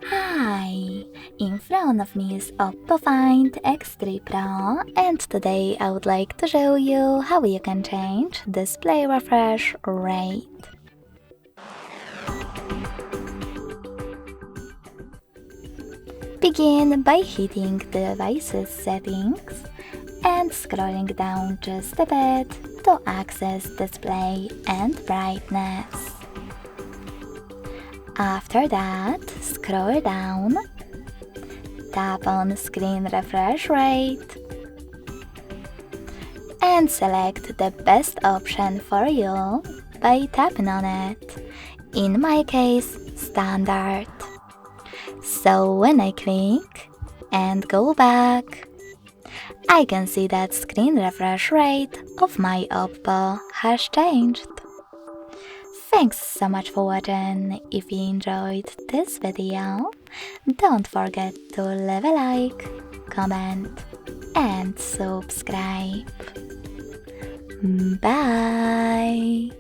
Hi! In front of me is OPPO Find X3 Pro, and today I would like to show you how you can change display refresh rate. Begin by hitting the device's settings and scrolling down just a bit to access display and brightness. After that, scroll down, tap on screen refresh rate, and select the best option for you by tapping on it. In my case, standard. So when I click and go back, I can see that screen refresh rate of my OPPO has changed. Thanks so much for watching. If you enjoyed this video, don't forget to leave a like, comment and subscribe. Bye!